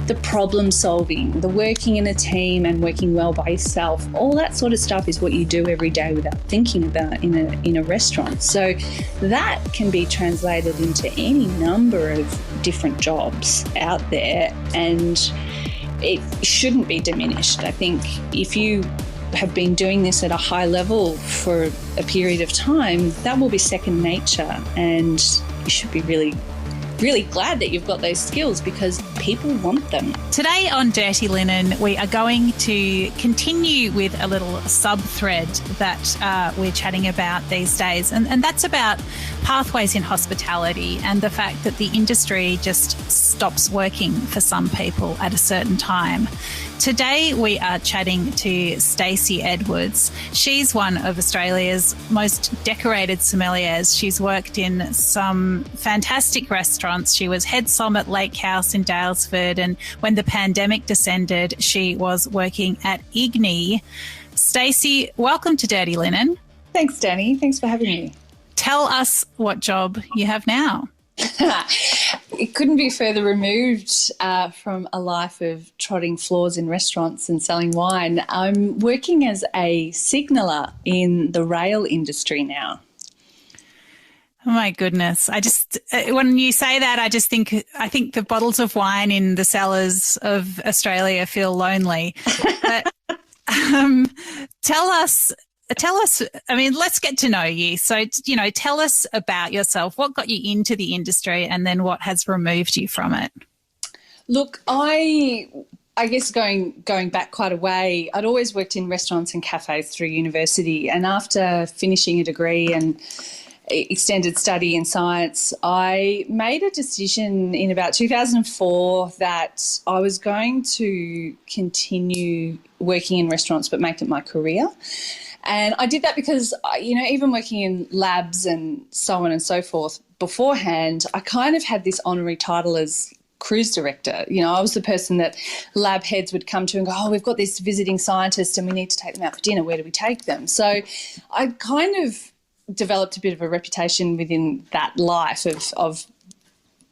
the problem solving, the working in a team and working well by yourself, all that sort of stuff is what you do every day without thinking about in a restaurant. So that can be translated into any number of different jobs out there, and it shouldn't be diminished. I think if you have been doing this at a high level for a period of time, that will be second nature, and you should be really glad that you've got those skills because people want them. Today on Dirty Linen, we are going to continue with a little sub-thread that we're chatting about these days, and that's about pathways in hospitality and the fact that the industry just stops working for some people at a certain time. Today we are chatting to Stacey Edwards. She's one of Australia's most decorated sommeliers. She's worked in some fantastic restaurants. She was head somm at Lake House in Daylesford, and when the pandemic descended, she was working at Igni. Stacey, welcome to Dirty Linen. Thanks, Dani. Thanks for having me. Tell us what job you have now. It couldn't be further removed from a life of trotting floors in restaurants and selling wine. I'm working as a signaller in the rail industry now. Oh my goodness. I just, when you say that, I think the bottles of wine in the cellars of Australia feel lonely. But tell us, I mean, let's get to know you. So, tell us about yourself. What got you into the industry and then what has removed you from it? Look, I guess going back quite a way, I'd always worked in restaurants and cafes through university, and after finishing a degree and extended study in science, I made a decision in about 2004 that I was going to continue working in restaurants but make it my career. And I did that because, even working in labs and so on and so forth beforehand, I kind of had this honorary title as cruise director. I was the person that lab heads would come to and go, oh, we've got this visiting scientist and we need to take them out for dinner. Where do we take them? So I kind of developed a bit of a reputation within that life of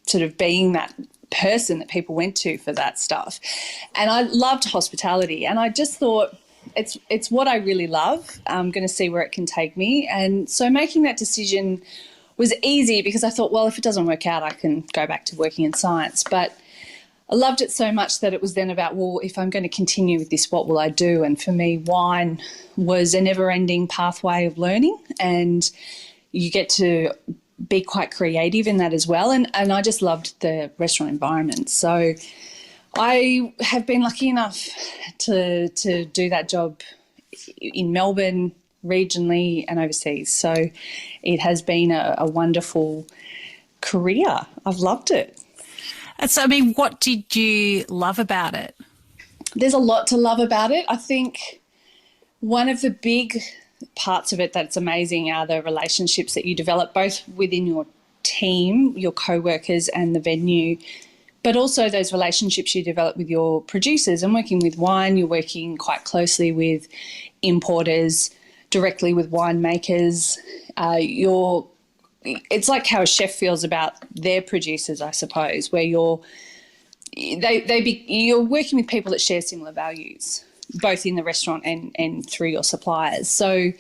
sort of being that person that people went to for that stuff. And I loved hospitality, and I just thought, it's what I really love. I'm going to see where it can take me. And so making that decision was easy because I thought, well, if it doesn't work out, I can go back to working in science. But I loved it so much that it was then about, well, if I'm going to continue with this, what will I do? And for me, wine was a never-ending pathway of learning, and you get to be quite creative in that as well. And I just loved the restaurant environment. So I have been lucky enough to do that job in Melbourne, regionally and overseas. So it has been a wonderful career. I've loved it. So, I mean, what did you love about it? There's a lot to love about it. I think one of the big parts of it that's amazing are the relationships that you develop both within your team, your co-workers and the venue, but also those relationships you develop with your producers. And working with wine, you're working quite closely with importers, directly with winemakers. It's like how a chef feels about their producers, I suppose, where you're working with people that share similar values, both in the restaurant and through your suppliers. So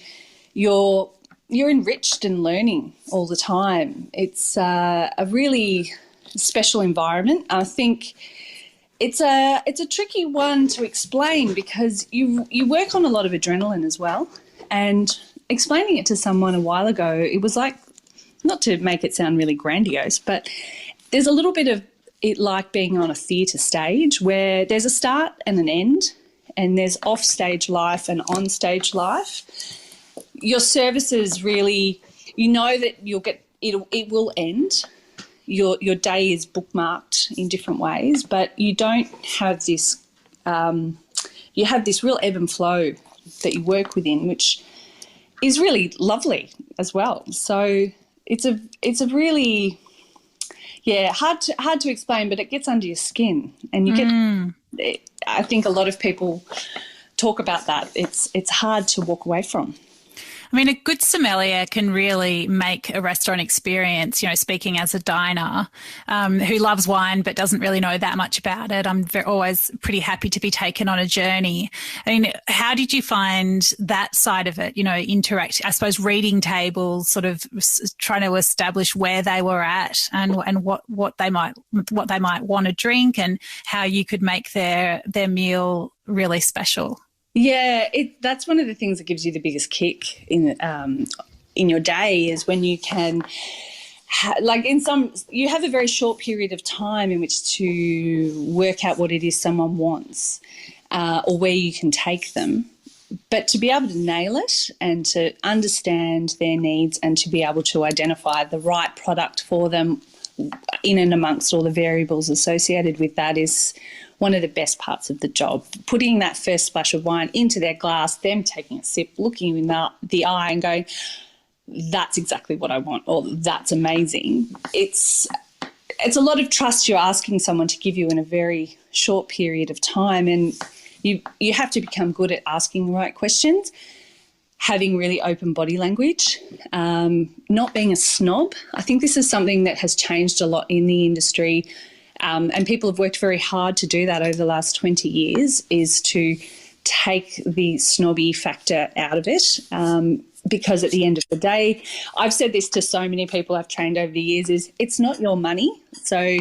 you're enriched and learning all the time. It's a really special environment. I think it's a tricky one to explain because you work on a lot of adrenaline as well. And explaining it to someone a while ago, it was like, not to make it sound really grandiose, but there's a little bit of it like being on a theatre stage where there's a start and an end, and there's off-stage life and on-stage life. Your services really, that it will end. Your day is bookmarked in different ways, but you don't have this, you have this real ebb and flow that you work within, which is really lovely as well. So it's a really, hard to explain, but it gets under your skin, and you get. I think a lot of people talk about that. It's hard to walk away from. I mean, a good sommelier can really make a restaurant experience, you know, speaking as a diner who loves wine but doesn't really know that much about it. I'm always pretty happy to be taken on a journey. I mean, how did you find that side of it, you know, I suppose reading tables, sort of trying to establish where they were at and what they might want to drink and how you could make their meal really special? Yeah, that's one of the things that gives you the biggest kick in your day is when you can, you have a very short period of time in which to work out what it is someone wants or where you can take them. But to be able to nail it and to understand their needs and to be able to identify the right product for them in and amongst all the variables associated with that is one of the best parts of the job. Putting that first splash of wine into their glass, them taking a sip, looking you in the eye and going, that's exactly what I want, or that's amazing. It's a lot of trust you're asking someone to give you in a very short period of time, and you have to become good at asking the right questions, having really open body language, not being a snob. I think this is something that has changed a lot in the industry. And people have worked very hard to do that over the last 20 years, is to take the snobby factor out of it. Because at the end of the day, I've said this to so many people I've trained over the years, is it's not your money, so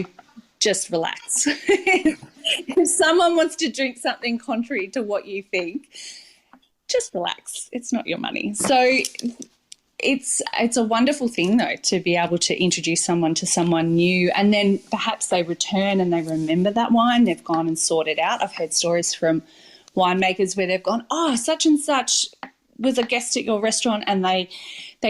just relax. If someone wants to drink something contrary to what you think, just relax. It's not your money. So it's a wonderful thing, though, to be able to introduce someone to someone new, and then perhaps they return and they remember that wine. They've gone and sought it out. I've heard stories from winemakers where they've gone, oh, such and such was a guest at your restaurant, and they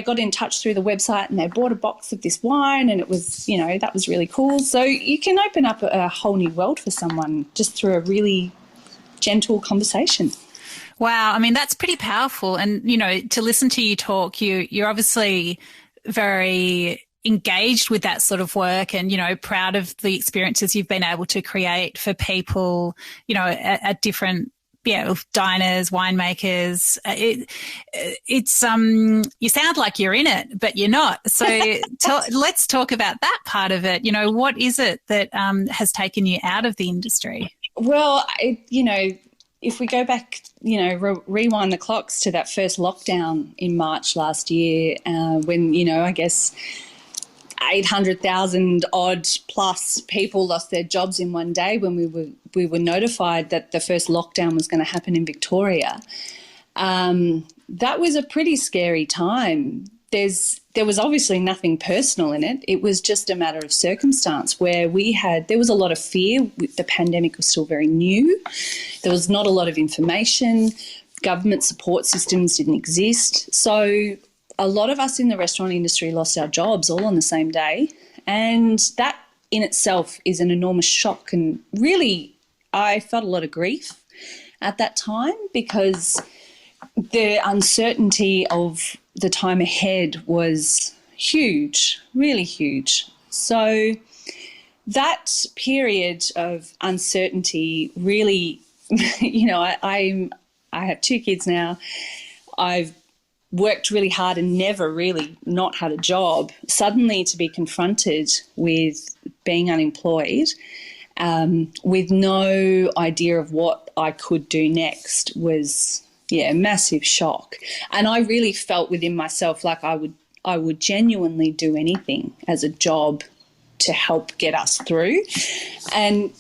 got in touch through the website and they bought a box of this wine, and it was, you know, that was really cool. So you can open up a whole new world for someone just through a really gentle conversation. Wow. I mean, that's pretty powerful. And, you know, to listen to you talk, you're obviously very engaged with that sort of work and, you know, proud of the experiences you've been able to create for people, you know, at different, diners, winemakers. It's you sound like you're in it, but you're not. So let's talk about that part of it. You know, what is it that has taken you out of the industry? Well, if we go back, rewind the clocks to that first lockdown in March last year, when, I guess 800,000 odd plus people lost their jobs in one day when we were notified that the first lockdown was going to happen in Victoria. That was a pretty scary time. There was obviously nothing personal in it. It was just a matter of circumstance where there was a lot of fear. The pandemic was still very new. There was not a lot of information. Government support systems didn't exist. So a lot of us in the restaurant industry lost our jobs all on the same day. And that in itself is an enormous shock. And really, I felt a lot of grief at that time because the uncertainty of the time ahead was huge, really huge. So that period of uncertainty really, I have 2 kids now. I've worked really hard and never really not had a job. Suddenly to be confronted with being unemployed, with no idea of what I could do next was, massive shock. And I really felt within myself like I would genuinely do anything as a job to help get us through. And,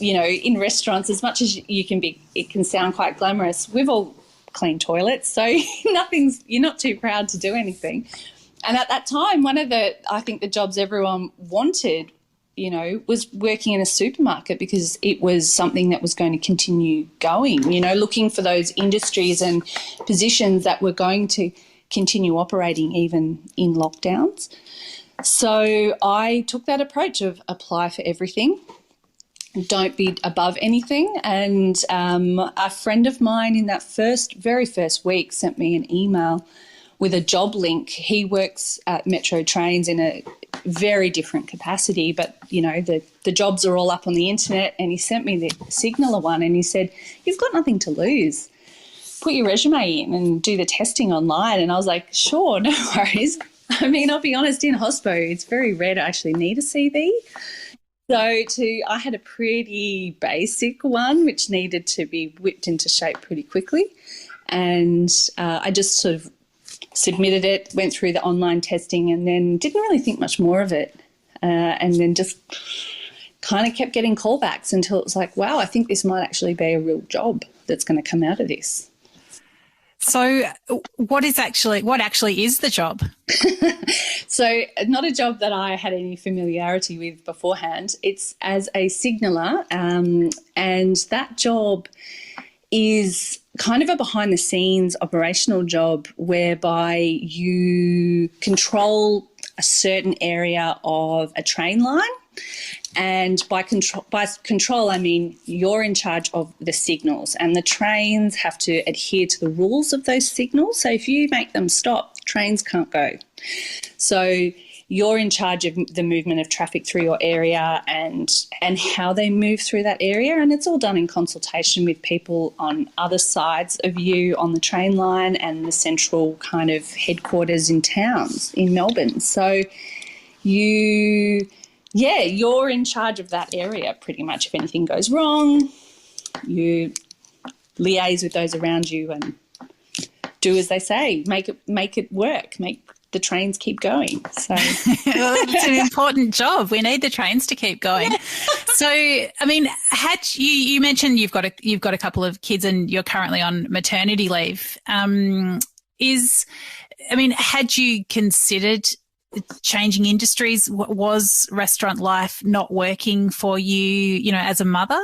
in restaurants, as much as you can be, it can sound quite glamorous. We've all clean toilets, so you're not too proud to do anything. And at that time, I think the jobs everyone wanted, was working in a supermarket because it was something that was going to continue going, looking for those industries and positions that were going to continue operating even in lockdowns. So I took that approach of apply for everything. Don't be above anything. And a friend of mine in that very first week sent me an email with a job link. He works at Metro Trains in a very different capacity, but, the jobs are all up on the internet, and he sent me the Signaler one and he said, "You've got nothing to lose." put your resume in and do the testing online? And I was like, sure, no worries. I mean, I'll be honest, in hospo, it's very rare to actually need a CV. So I had a pretty basic one which needed to be whipped into shape pretty quickly. And I just sort of submitted it, went through the online testing, and then didn't really think much more of it. And then just kind of kept getting callbacks until it was like, wow, I think this might actually be a real job that's going to come out of this. So what actually is the job? So not a job that I had any familiarity with beforehand. It's as a signaller, and that job is kind of a behind-the-scenes operational job whereby you control a certain area of a train line. And by control, I mean you're in charge of the signals, and the trains have to adhere to the rules of those signals. So if you make them stop, trains can't go. So you're in charge of the movement of traffic through your area and how they move through that area. And it's all done in consultation with people on other sides of you on the train line and the central kind of headquarters in towns in Melbourne. So you're in charge of that area pretty much. If anything goes wrong, you liaise with those around you and do as they say, make it work, make the trains keep going. So well, it's an important job. We need the trains to keep going. So, I mean, you mentioned you've got a couple of kids and you're currently on maternity leave. Had you considered changing industries? Was restaurant life not working for you, as a mother?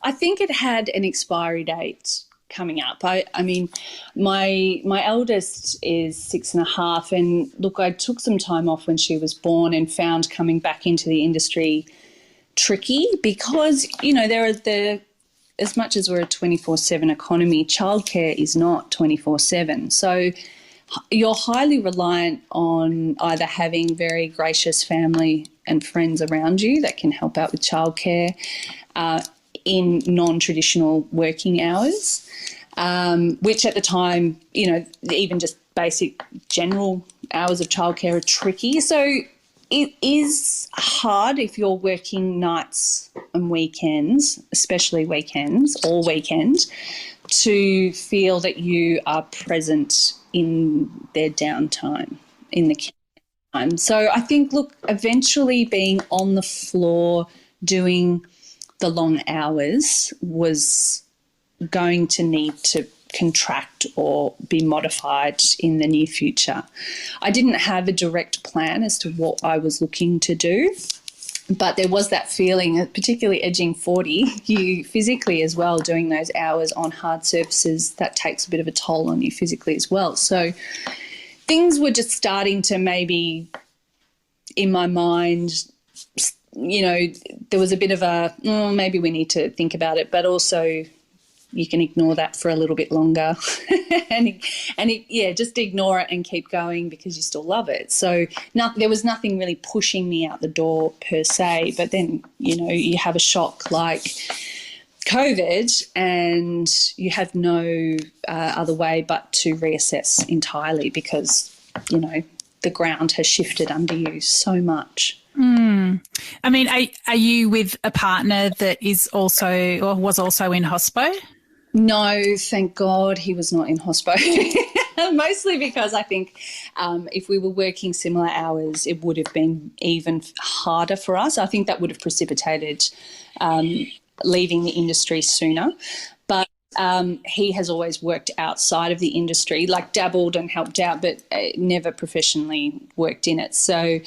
I think it had an expiry date coming up. I mean, my eldest is 6.5, and look, I took some time off when she was born and found coming back into the industry tricky because, as much as we're a 24/7 economy, childcare is not 24/7. So you're highly reliant on either having very gracious family and friends around you that can help out with childcare in non-traditional working hours, which at the time, even just basic general hours of childcare are tricky. So it is hard if you're working nights and weekends, especially weekends, all weekend, to feel that you are present in their downtime, in the time. So I think, look, eventually being on the floor doing the long hours was going to need to contract or be modified in the near future. I didn't have a direct plan as to what I was looking to do, but there was that feeling, particularly edging 40, you physically as well, doing those hours on hard surfaces, that takes a bit of a toll on you physically as well. So things were just starting to maybe, in my mind, there was a bit of a, maybe we need to think about it, but also you can ignore that for a little bit longer just ignore it and keep going because you still love it. So there was nothing really pushing me out the door per se, but then, you have a shock like COVID and you have no other way but to reassess entirely because, the ground has shifted under you so much. I mean, are you with a partner that is also or was also in hospo? No, thank God he was not in hospo. Mostly because I think if we were working similar hours, it would have been even harder for us. I think that would have precipitated leaving the industry sooner. But he has always worked outside of the industry, like dabbled and helped out, but never professionally worked in it. So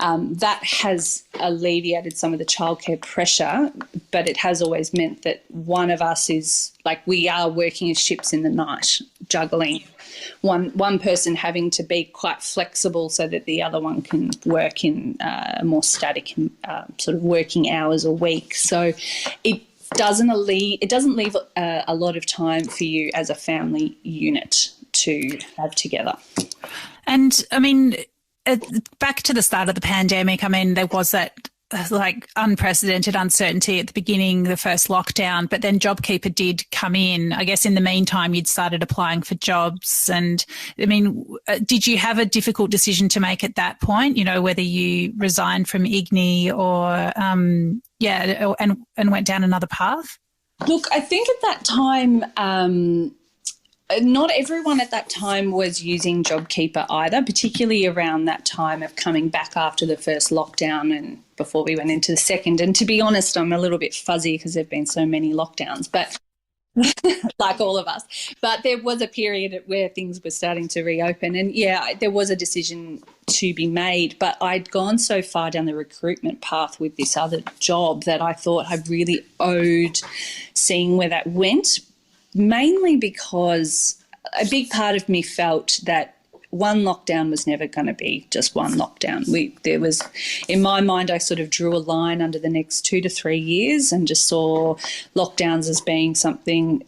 that has alleviated some of the childcare pressure, but it has always meant that one of us is, like, we are working as ships in the night, juggling. One person having to be quite flexible so that the other one can work in more static sort of working hours a week. So it doesn't leave a lot of time for you as a family unit to have together. And I mean, back to the start of the pandemic, I mean, there was that like unprecedented uncertainty at the beginning, the first lockdown, but then JobKeeper did come in. I guess in the meantime, you'd started applying for jobs. And I mean, did you have a difficult decision to make at that point, you know, whether you resigned from Igni or, and went down another path? Look, I think at that time, not everyone at that time was using JobKeeper either, particularly around that time of coming back after the first lockdown and before we went into the second. And to be honest, I'm a little bit fuzzy because there have been so many lockdowns, but like all of us. But there was a period where things were starting to reopen. And, yeah, there was a decision to be made, but I'd gone so far down the recruitment path with this other job that I thought I really owed seeing where that went, mainly because a big part of me felt that one lockdown was never going to be just one lockdown. There was, in my mind, I sort of drew a line under the next 2 to 3 years and just saw lockdowns as being something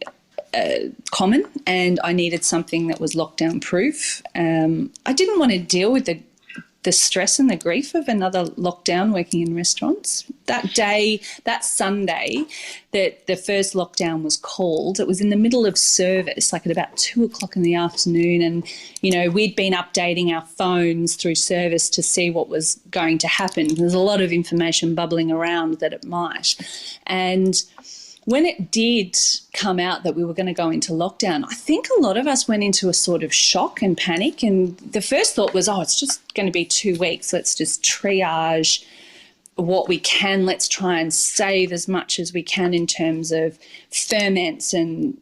common, and I needed something that was lockdown proof. I didn't want to deal with the stress and the grief of another lockdown working in restaurants. That day, that Sunday that the first lockdown was called, it was in the middle of service, like at about 2:00 in the afternoon. And, you know, we'd been updating our phones through service to see what was going to happen. There's a lot of information bubbling around that it might. And when it did come out that we were going to go into lockdown, I think a lot of us went into a sort of shock and panic. And the first thought was, it's just going to be 2 weeks. Let's just triage what we can. Let's try and save as much as we can in terms of ferments. And,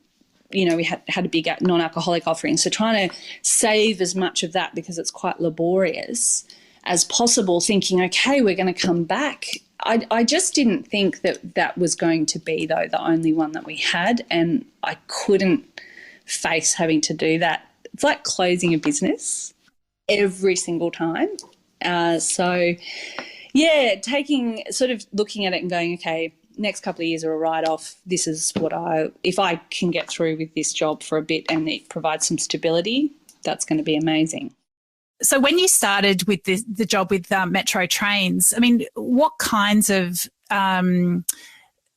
you know, we had a big non-alcoholic offering. So trying to save as much of that because it's quite laborious as possible, thinking, okay, we're going to come back. I just didn't think that was going to be, though, the only one that we had, and I couldn't face having to do that. It's like closing a business every single time. So, yeah, looking at it and going, okay, next couple of years are a write-off. This is if I can get through with this job for a bit and it provides some stability, that's going to be amazing. So when you started with the job with Metro Trains, I mean, what kinds of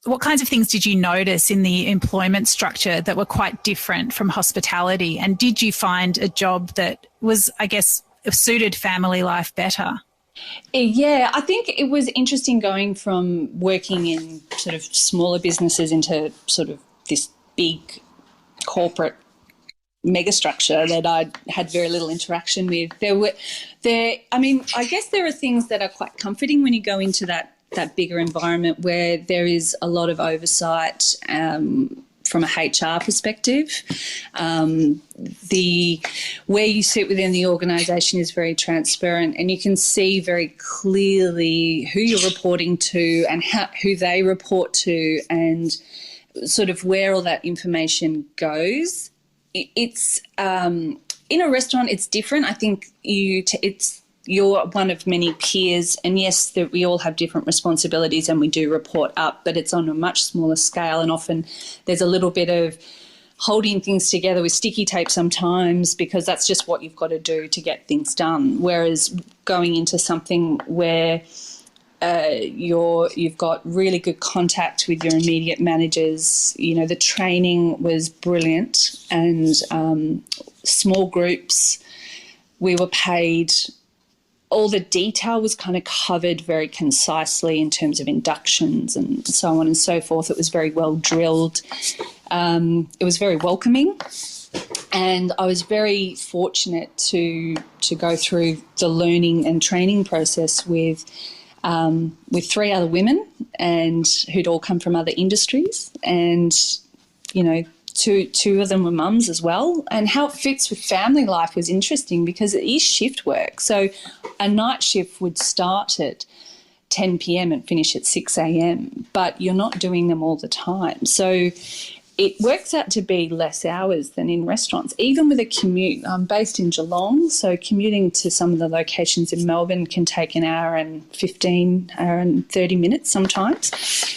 things did you notice in the employment structure that were quite different from hospitality? And did you find a job that was, I guess, suited family life better? Yeah, I think it was interesting going from working in sort of smaller businesses into sort of this big corporate megastructure that I had very little interaction with. I guess there are things that are quite comforting when you go into that bigger environment where there is a lot of oversight from a HR perspective. Where you sit within the organisation is very transparent, and you can see very clearly who you're reporting to and who they report to, and sort of where all that information goes. It's in a restaurant, it's different. I think you're one of many peers, and yes, we all have different responsibilities and we do report up, but it's on a much smaller scale, and often there's a little bit of holding things together with sticky tape sometimes because that's just what you've got to do to get things done. Whereas going into something where you've got really good contact with your immediate managers, you know, the training was brilliant, and small groups, we were paid, all the detail was kind of covered very concisely in terms of inductions and so on and so forth. It was very well drilled. It was very welcoming, and I was very fortunate to go through the learning and training process with 3 other women, and who'd all come from other industries, and, you know, two of them were mums as well. And how it fits with family life was interesting because it is shift work. So a night shift would start at 10 p.m. and finish at 6 a.m, but you're not doing them all the time. So it works out to be less hours than in restaurants, even with a commute. I'm based in Geelong, so commuting to some of the locations in Melbourne can take an hour and 30 minutes sometimes.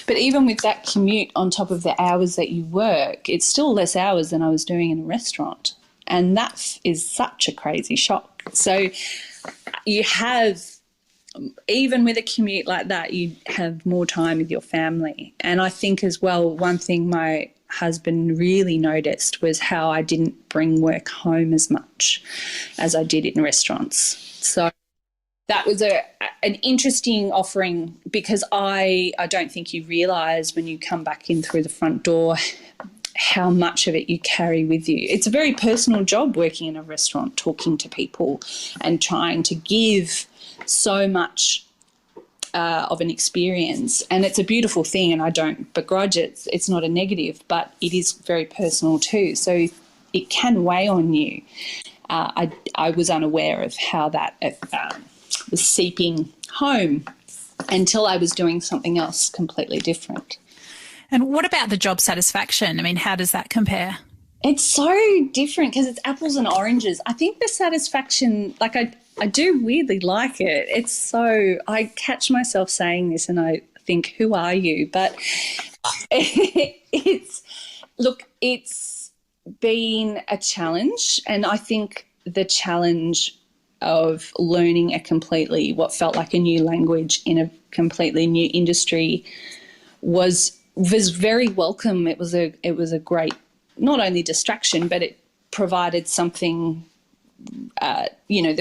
But even with that commute on top of the hours that you work, it's still less hours than I was doing in a restaurant. And that is such a crazy shock. So you have even with a commute like that, you have more time with your family. And I think as well, one thing my husband really noticed was how I didn't bring work home as much as I did in restaurants. So that was an interesting offering, because I don't think you realise when you come back in through the front door how much of it you carry with you. It's a very personal job working in a restaurant, talking to people and trying to give so much of an experience. And it's a beautiful thing, and I don't begrudge it. It's not a negative, but it is very personal too. So it can weigh on you. I was unaware of how that was seeping home until I was doing something else completely different. And what about the job satisfaction? I mean, how does that compare? It's so different because it's apples and oranges. I think the satisfaction, like I do weirdly like it. It's so, I catch myself saying this and I think, who are you? But it's been a challenge, and I think the challenge of learning what felt like a new language in a completely new industry was very welcome. It was a great, not only distraction, but it provided something, there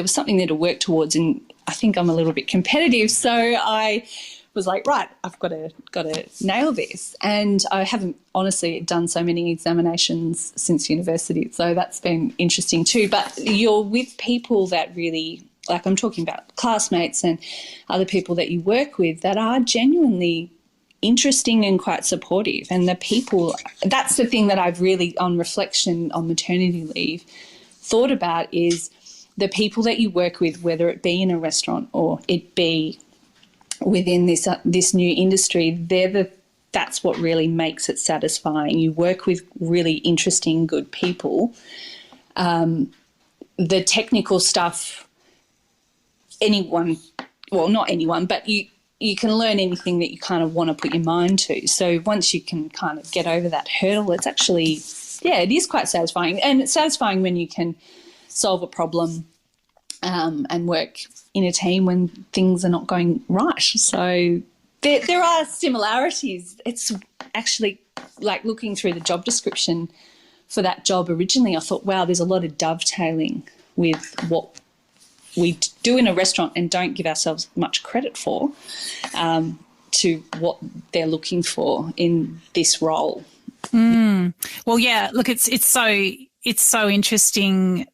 was something there to work towards. And I think I'm a little bit competitive, so I was like, right, I've got to nail this. And I haven't honestly done so many examinations since university, so that's been interesting too. But you're with people that really, like I'm talking about classmates and other people that you work with that are genuinely interesting and quite supportive. And the people, that's the thing that I've really, on reflection on maternity leave, thought about, is the people that you work with, whether it be in a restaurant or it be within this new industry, that's what really makes it satisfying. You work with really interesting, good people. The technical stuff, not anyone, but you can learn anything that you kind of want to put your mind to. So once you can kind of get over that hurdle, it's actually, it is quite satisfying. And it's satisfying when you can solve a problem and work in a team when things are not going right. So there are similarities. It's actually like looking through the job description for that job originally, I thought, wow, there's a lot of dovetailing with what we do in a restaurant and don't give ourselves much credit for, to what they're looking for in this role. Well, yeah, look, it's so interesting.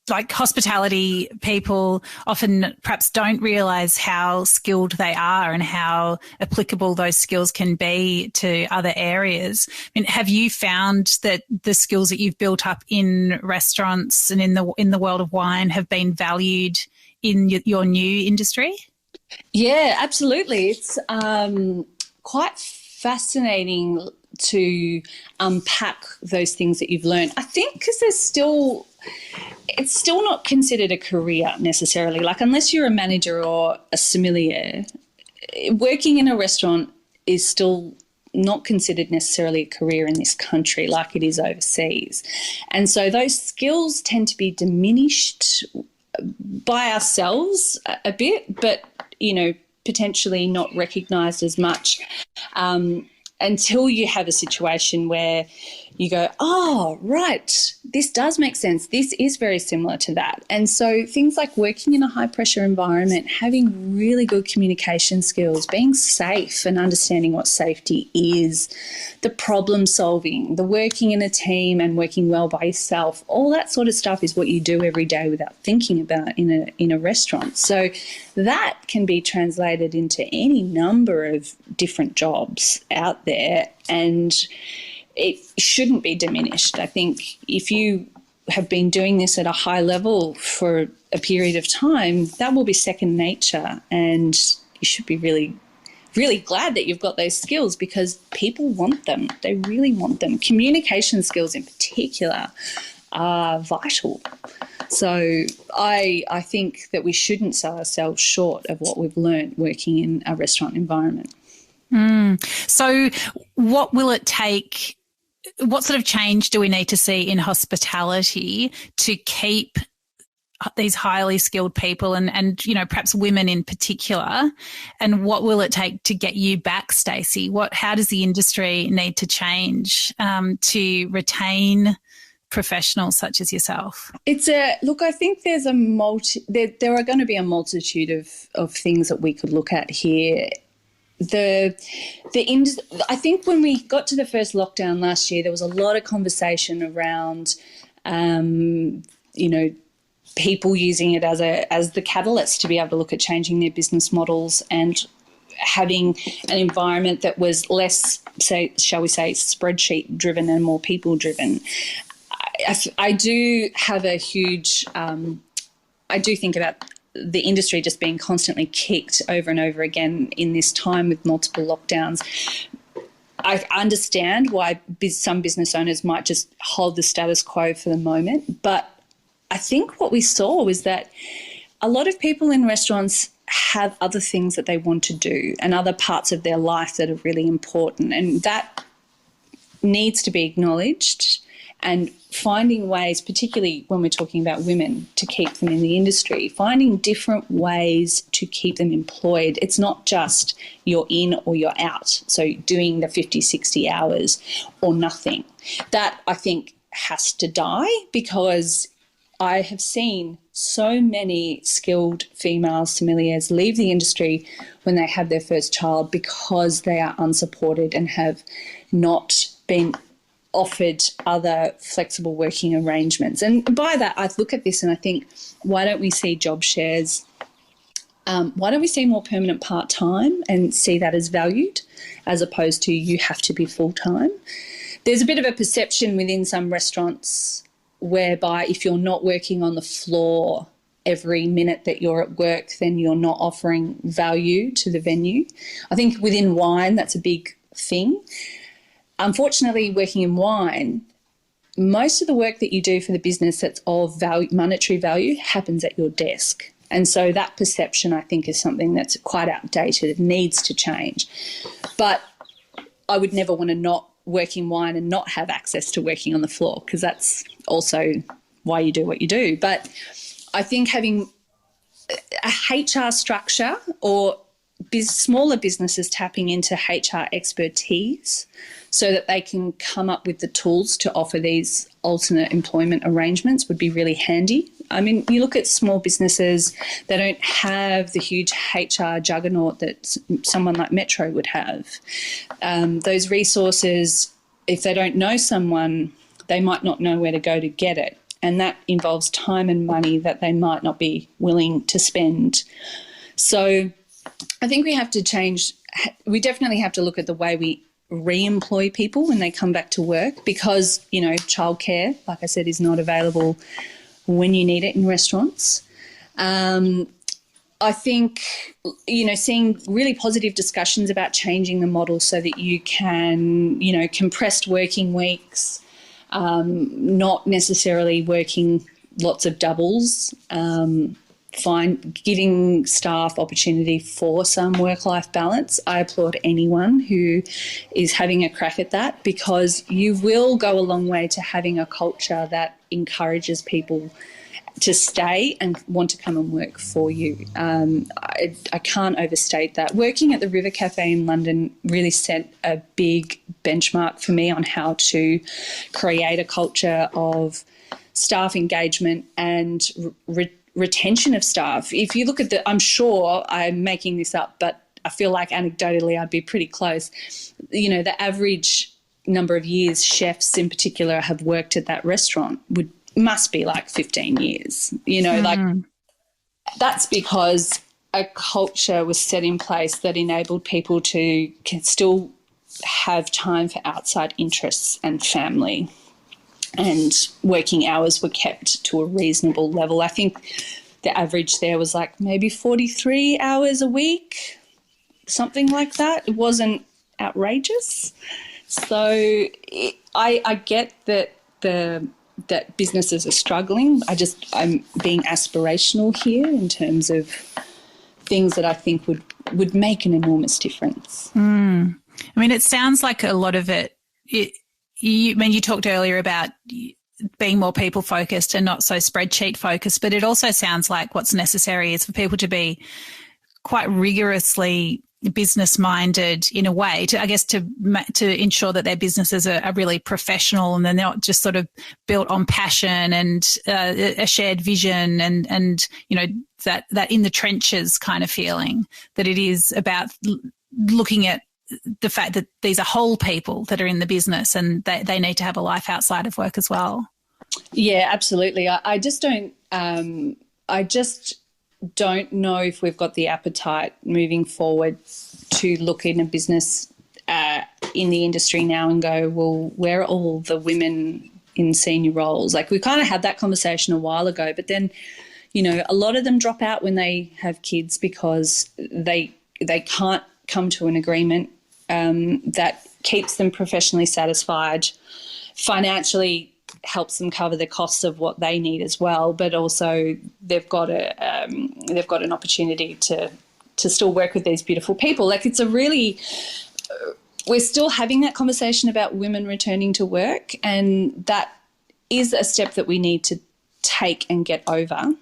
Like hospitality people often perhaps don't realise how skilled they are and how applicable those skills can be to other areas. I mean, have you found that the skills that you've built up in restaurants and in the world of wine have been valued in your new industry? Yeah, absolutely. It's quite fascinating to unpack those things that you've learned. I think because it's still not considered a career necessarily. Like, unless you're a manager or a sommelier, working in a restaurant is still not considered necessarily a career in this country like it is overseas. And so those skills tend to be diminished by ourselves a bit, but, potentially not recognised as much until you have a situation where you go, oh, right, this does make sense. This is very similar to that. And so things like working in a high-pressure environment, having really good communication skills, being safe and understanding what safety is, the problem solving, the working in a team and working well by yourself, all that sort of stuff is what you do every day without thinking about in a restaurant. So that can be translated into any number of different jobs out there, and it shouldn't be diminished. I think if you have been doing this at a high level for a period of time, that will be second nature, and you should be really, really glad that you've got those skills, because people want them. They really want them. Communication skills in particular are vital. So I think that we shouldn't sell ourselves short of what we've learned working in a restaurant environment. So what will it take? What sort of change do we need to see in hospitality to keep these highly skilled people and perhaps women in particular? And what will it take to get you back, Stacey? How does the industry need to change to retain professionals such as yourself? I think there's there are going to be a multitude of things that we could look at here. I think when we got to the first lockdown last year, there was a lot of conversation around, people using it as the catalyst to be able to look at changing their business models and having an environment that was less, shall we say, spreadsheet driven and more people driven. I do have a huge, I do think about the industry just being constantly kicked over and over again in this time with multiple lockdowns. I understand why some business owners might just hold the status quo for the moment, but I think what we saw was that a lot of people in restaurants have other things that they want to do and other parts of their life that are really important, and that needs to be acknowledged. And finding ways, particularly when we're talking about women, to keep them in the industry, finding different ways to keep them employed. It's not just you're in or you're out, so doing the 50, 60 hours or nothing. That, I think, has to die, because I have seen so many skilled female sommeliers leave the industry when they have their first child because they are unsupported and have not been offered other flexible working arrangements. And by that, I look at this and I think, why don't we see job shares? Why don't we see more permanent part-time and see that as valued, as opposed to you have to be full-time? There's a bit of a perception within some restaurants whereby if you're not working on the floor every minute that you're at work, then you're not offering value to the venue. I think within wine, that's a big thing. Unfortunately, working in wine, most of the work that you do for the business that's of value, monetary value, happens at your desk. And so that perception, I think, is something that's quite outdated. It needs to change. But I would never want to not work in wine and not have access to working on the floor, because that's also why you do what you do. But I think having a HR structure or smaller businesses tapping into HR expertise so that they can come up with the tools to offer these alternate employment arrangements would be really handy. I mean, you look at small businesses, they don't have the huge HR juggernaut that someone like Metro would have. Those resources, if they don't know someone, they might not know where to go to get it. And that involves time and money that they might not be willing to spend. So I think we have to change. We definitely have to look at the way we re-employ people when they come back to work, because, childcare, like I said, is not available when you need it in restaurants. I think, seeing really positive discussions about changing the model so that you can, compressed working weeks, not necessarily working lots of doubles, giving staff opportunity for some work-life balance. I applaud anyone who is having a crack at that, because you will go a long way to having a culture that encourages people to stay and want to come and work for you. I can't overstate that. Working at the River Cafe in London really set a big benchmark for me on how to create a culture of staff engagement and retention of staff. If you look at I'm sure I'm making this up, but I feel like anecdotally I'd be pretty close. The average number of years chefs in particular have worked at that restaurant must be like 15 years. Like that's because a culture was set in place that enabled people to still have time for outside interests and family, and working hours were kept to a reasonable level. I think the average there was like maybe 43 hours a week, something like that. It wasn't outrageous. So I get that that businesses are struggling. I'm being aspirational here in terms of things that I think would make an enormous difference. I mean, it sounds like a lot of it. You talked earlier about being more people focused and not so spreadsheet focused. But it also sounds like what's necessary is for people to be quite rigorously business minded in a way to, I guess, to ensure that their businesses are really professional and they're not just sort of built on passion and a shared vision and you know, that in the trenches kind of feeling, that it is about looking at the fact that these are whole people that are in the business and they need to have a life outside of work as well. Yeah, absolutely. I just don't know if we've got the appetite moving forward to look in a business in the industry now and go, well, where are all the women in senior roles? Like, we kind of had that conversation a while ago, but then, you know, a lot of them drop out when they have kids because they can't come to an agreement that keeps them professionally satisfied, financially helps them cover the costs of what they need as well, but also they've got an opportunity to still work with these beautiful people. Like, it's a really, we're still having that conversation about women returning to work, and that is a step that we need to take and get over.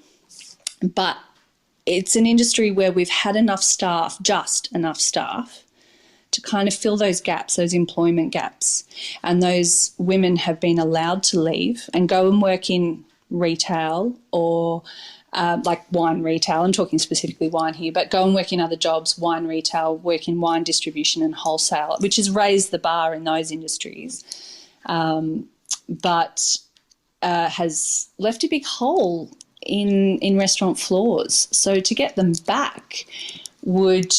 But it's an industry where we've had enough staff, just enough staff, to kind of fill those gaps, those employment gaps. And those women have been allowed to leave and go and work in retail or like wine retail. I'm talking specifically wine here, but go and work in other jobs, wine retail, work in wine distribution and wholesale, which has raised the bar in those industries, but has left a big hole in restaurant floors. So to get them back would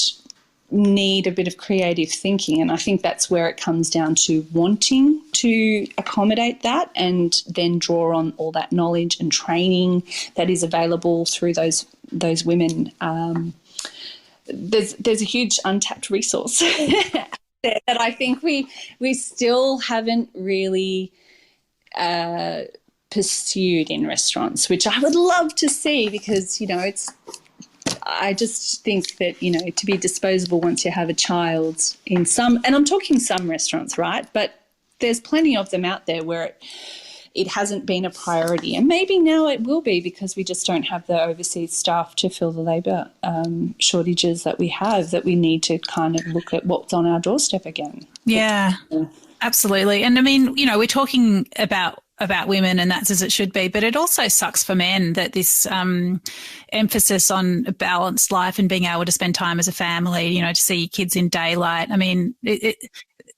need a bit of creative thinking, and I think that's where it comes down to wanting to accommodate that and then draw on all that knowledge and training that is available through those women. There's a huge untapped resource there that I think we still haven't really pursued in restaurants, which I would love to see, because, you know, I just think that, you know, to be disposable once you have a child in some, and I'm talking some restaurants, right? But there's plenty of them out there where it hasn't been a priority, and maybe now it will be, because we just don't have the overseas staff to fill the labour shortages that we have, that we need to kind of look at what's on our doorstep again. Yeah, absolutely. And I mean, you know, we're talking about women, and that's as it should be, but it also sucks for men that this emphasis on a balanced life and being able to spend time as a family, you know, to see your kids in daylight. I mean,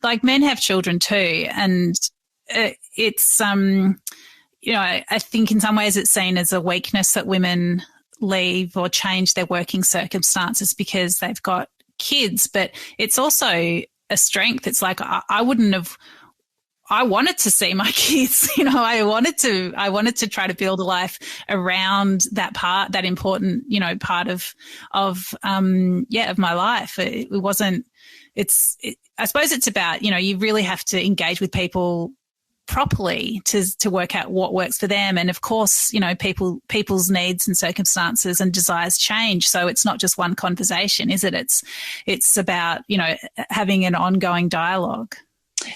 like, men have children too, and it's you know, I think in some ways it's seen as a weakness that women leave or change their working circumstances because they've got kids, but it's also a strength. It's like, I wanted to see my kids, you know, I wanted to try to build a life around that important, you know, part of my life. I suppose it's about, you know, you really have to engage with people properly to work out what works for them. And of course, you know, people's needs and circumstances and desires change. So it's not just one conversation, is it? It's about, you know, having an ongoing dialogue.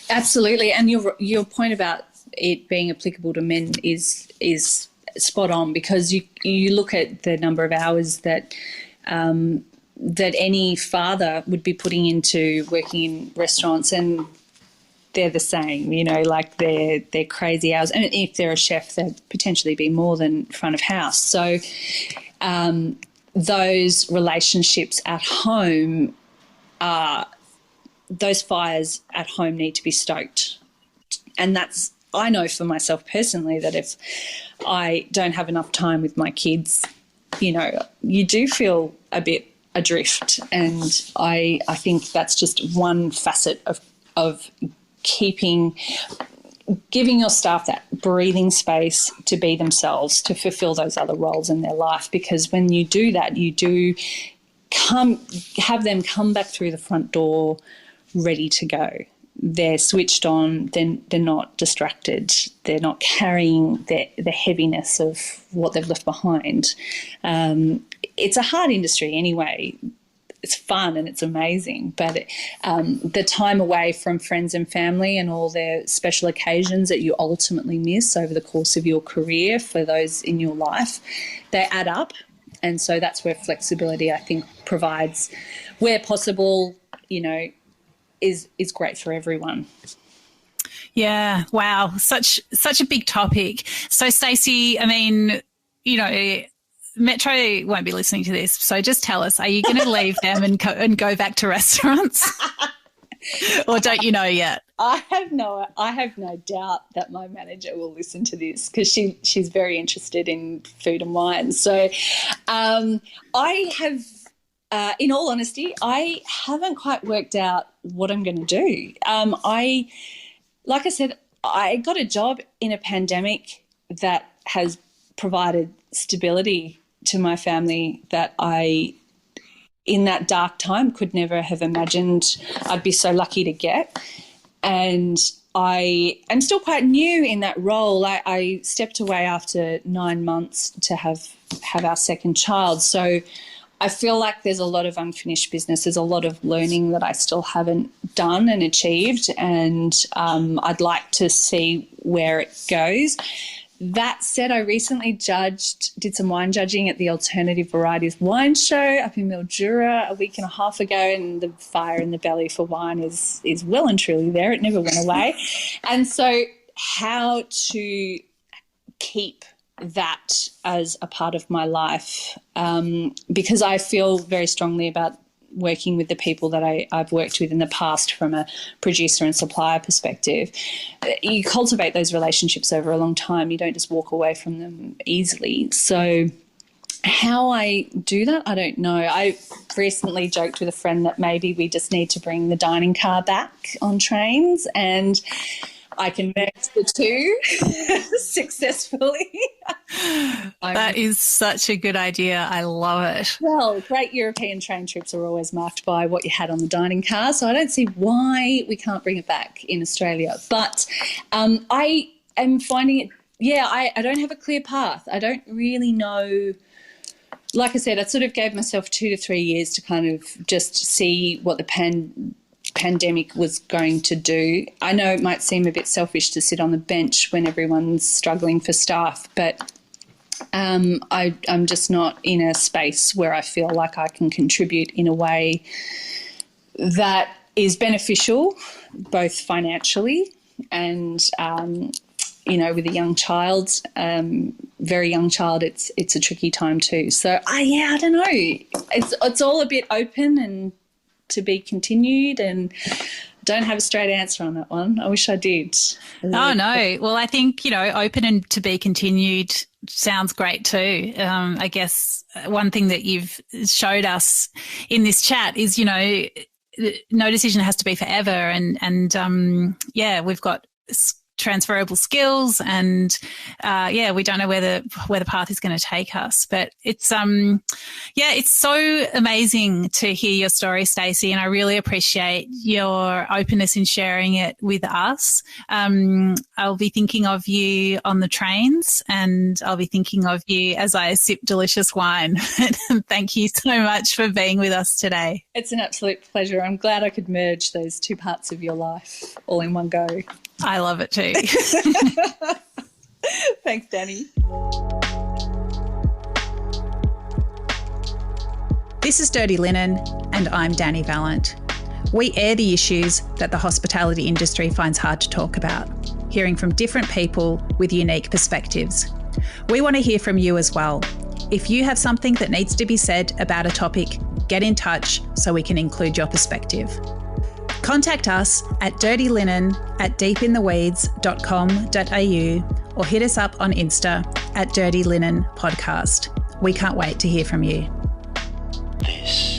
Absolutely. And your point about it being applicable to men is spot on, because you look at the number of hours that any father would be putting into working in restaurants, and they're the same, you know, like they're crazy hours. And if they're a chef, they'd potentially be more than front of house. So those relationships at home those fires at home need to be stoked. And I know for myself personally that if I don't have enough time with my kids, you know, you do feel a bit adrift. And I think that's just one facet of giving your staff that breathing space to be themselves, to fulfill those other roles in their life. Because when you do that, you do have them come back through the front door ready to go. They're switched on, then they're not distracted, they're not carrying the heaviness of what they've left behind. It's a hard industry anyway. it's fun and it's amazing. But the time away from friends and family and all their special occasions that you ultimately miss over the course of your career for those in your life, they add up. And so that's where flexibility, I think, provides, where possible, you know, is great for everyone. Yeah, wow, such a big topic. So, Stacey, I mean, you know, Metro won't be listening to this, so just tell us: are you going to leave them and go back to restaurants, or don't you know yet? I have no doubt that my manager will listen to this, because she's very interested in food and wine. So, I have. In all honesty, I haven't quite worked out what I'm going to do. Like I said, I got a job in a pandemic that has provided stability to my family that I, in that dark time, could never have imagined I'd be so lucky to get. And I am still quite new in that role. I stepped away after 9 months to have our second child. So I feel like there's a lot of unfinished business. There's a lot of learning that I still haven't done and achieved, and I'd like to see where it goes. That said, I recently did some wine judging at the Alternative Varieties Wine Show up in Mildura a week and a half ago, and the fire in the belly for wine is well and truly there. It never went away. And so how to keep that as a part of my life, because I feel very strongly about working with the people that I've worked with in the past from a producer and supplier perspective. You cultivate those relationships over a long time. You don't just walk away from them easily. So how I do that, I don't know. I recently joked with a friend that maybe we just need to bring the dining car back on trains, and I can merge the two successfully. That is such a good idea. I love it. Well, great European train trips are always marked by what you had on the dining car, so I don't see why we can't bring it back in Australia. But I am finding it, I don't have a clear path. I don't really know. Like I said, I sort of gave myself 2 to 3 years to kind of just see what the pandemic was going to do. I know it might seem a bit selfish to sit on the bench when everyone's struggling for staff, but I'm just not in a space where I feel like I can contribute in a way that is beneficial, both financially and with a young child, very young child, it's a tricky time too. So I don't know. It's all a bit open and to be continued, and don't have a straight answer on that one. I wish I did. Oh, no. Well, I think, open and to be continued sounds great too. I guess one thing that you've showed us in this chat is, no decision has to be forever. And we've got transferable skills, and we don't know where the path is going to take us, but it's it's so amazing to hear your story, Stacey, and I really appreciate your openness in sharing it with us. I'll be thinking of you on the trains, and I'll be thinking of you as I sip delicious wine. Thank you so much for being with us today. It's an absolute pleasure. I'm glad I could merge those two parts of your life all in one go. I love it too. Thanks, Dani. This is Dirty Linen, and I'm Dani Valent. We air the issues that the hospitality industry finds hard to talk about, hearing from different people with unique perspectives. We want to hear from you as well. If you have something that needs to be said about a topic, get in touch so we can include your perspective. Contact us at dirtylinenat deepintheweeds.com.au or hit us up on Insta at Dirty Linen Podcast. We can't wait to hear from you. This